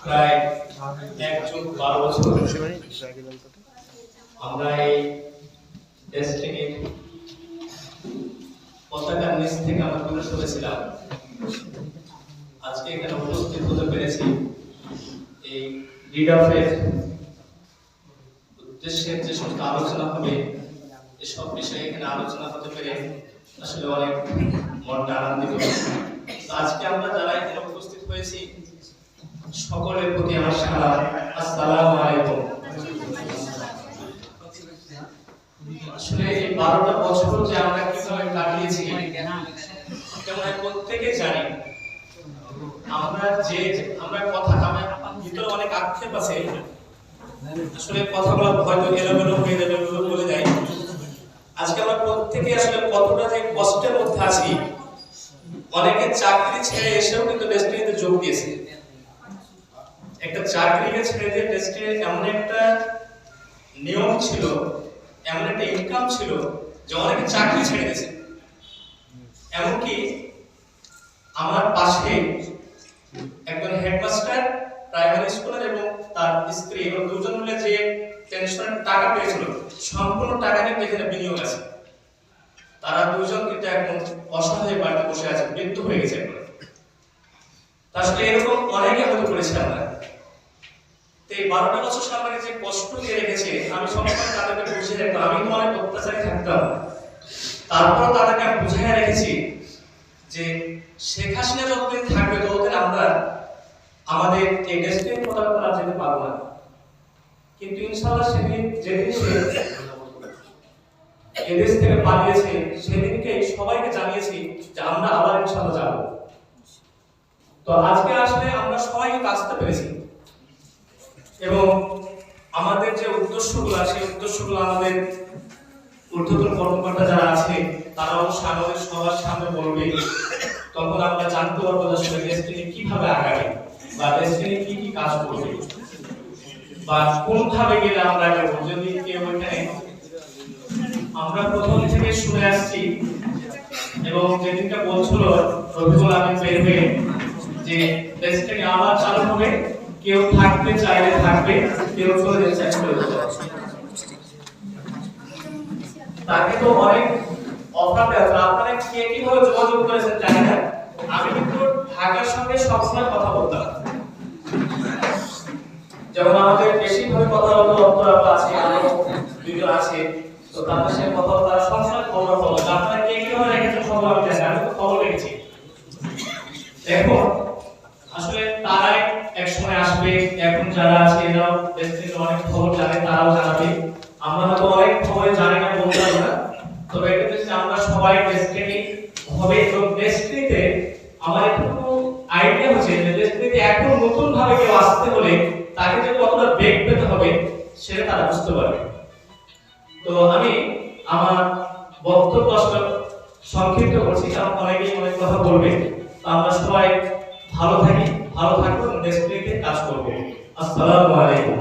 প্রায় 1+12 বছর আমরা এই দেশটিকে পতাকার নিচ থেকে আমরা দূরে সরেছিলাম। আজকে এখানে উপস্থিত হতে পেরেছি এই লিডাফের উদ্দেশ্যে যে সমস্ত আলোচনা হবে এসব বিষয়ে এখানে আলোচনা হতে পেরে আসলে অনেক মনটা আনন্দিত। আজকে আমরা যারা এখানে উপস্থিত হয়েছি সকলের প্রতি আমার সালাম, আসসালামু আলাইকুম। আসলে এই 12টা বছর যে আমরা কিভাবে কাটিয়েছি যেমন প্রত্যেকে জানি। আমরা কথা আমার ভিতরে অনেক আক্ষেপ আছে, আসলে কথাগুলো হয়তো এলোমেলো হয়ে যাবে বলে যায়। আজকে আমরা প্রত্যেকে আসলে কতটা যে কষ্টের মধ্যে আছি। অনেকে চাকরি ছেড়ে এসেও কিন্তু ডেস্টিনিতে যোগ দিয়েছে। একটা চাকরিকে ছেড়ে দিয়ে ডেস্টিনি এমন একটা নিয়ম ছিল, এমন একটা ইনকাম ছিল যে অনেকে চাকরি ছেড়ে দিয়েছে। এমনকি আমার পাশে একজন হেডমাস্টার প্রাইমারি স্কুলের এবং তার স্ত্রী এবং দুজন মিলে যে পেনশনের টাকা পেয়েছিল সম্পূর্ণ টাকা কিন্তু এখানে বিনিয়োগ আছে। তারা দুজন কিন্তু এখন অসহায় বাড়িতে বসে আছে, মৃত্যু হয়ে গেছে। আসলে এরকম অনেকে হয়তো করেছে আমরা। এই 12টা বছর আমাকে যে কষ্ট দিয়ে রেখেছে আমি সবসময় তাদেরকে বুঝিয়ে রাখতাম। আমি তো অনেক অত্যাচারী থাকতাম, তারপর তাদেরকে আমি বুঝিয়ে রেখেছি যে শেখ হাসিনা যতদিন থাকবে ততদিন আমরা আমাদের এই দেশকে পতাকা যেতে পারবো না। কিন্তু ইনশাআল্লাহ যেদিন সে এদেশ থেকে পালিয়েছে সেদিনকে সবাইকে জানিয়েছি যে আমরা আবার ইনশাআল্লাহ যাব। তো আজকে আসলে আমরা সবাইকে আসতে পেরেছি এবং আমাদের যে উদ্দেশ্যগুলো সেই উদ্দেশ্যগুলো আমাদের ঊর্ধ্বতন কর্মকর্তা যারা আছে তারা অবশ্যই আমাদের সবার সামনে বলবে। তখন আমরা জানতে পারবো যে আসলে ডেস্টিনি কিভাবে আগাবে বা ডেস্টিনি কি কি কাজ করবে বা কোনভাবে গেলে আমরা আগাবো। যদি কেউ এখানে আমরা প্রথম থেকে শুনে আসছি এবং যেদিনটা বলছিল রবিউল আমিন বের হয়ে যে ডেস্টিনি আবার চালু হবে, কেউ থাকতে চাইলে থাকবে, কেউ চলে যেতে চাইলে চলে যাবে। তাকে তো অনেক অফার দেওয়া হলো। আপনারা কে কিভাবে যোগাযোগ করেছেন জানি না। আমি কিন্তু ঢাকার সঙ্গে সবসময় কথা বলতাম, যেমন আমাদের বেশিরভাগ কথা বলতো অন্তরাপা আছে, আরো দুজন আছে, তো তাদের সাথে কথা বলতে তারা সবসময় খবর পাবো। আপনারা কে কিভাবে রেখেছেন সব আমি জানি, আমি তো খবর রেখেছি। দেখো আসলে তারাই এক সময় আসবে, এখন যারা আছে এরাও দেশ থেকে অনেক খবর জানে, তারাও জানাবে। আমরা হয়তো অনেক খবর জানি না, বলতে পারবো না, তবে এটা হচ্ছে আমরা সবাই ডেস্টিনি হবে। এবং ডেস্টিনিতে আমার একটু আইডিয়া হচ্ছে যে ডেস্টিনিতে এখন নতুন ভাবে কেউ আসতে হলে তাকে যে কতটা বেগ পেতে হবে সেটা তারা বুঝতে পারবে। তো আমি আমার বক্তব্য আসলে সংক্ষিপ্ত করছি, কারণ অনেকেই অনেক কথা বলবে। আমরা সবাই ভালো থাকি, ভালো থাকবো, ডেস্টিনিতে কাজ করবো। আসসালামু আলাইকুম।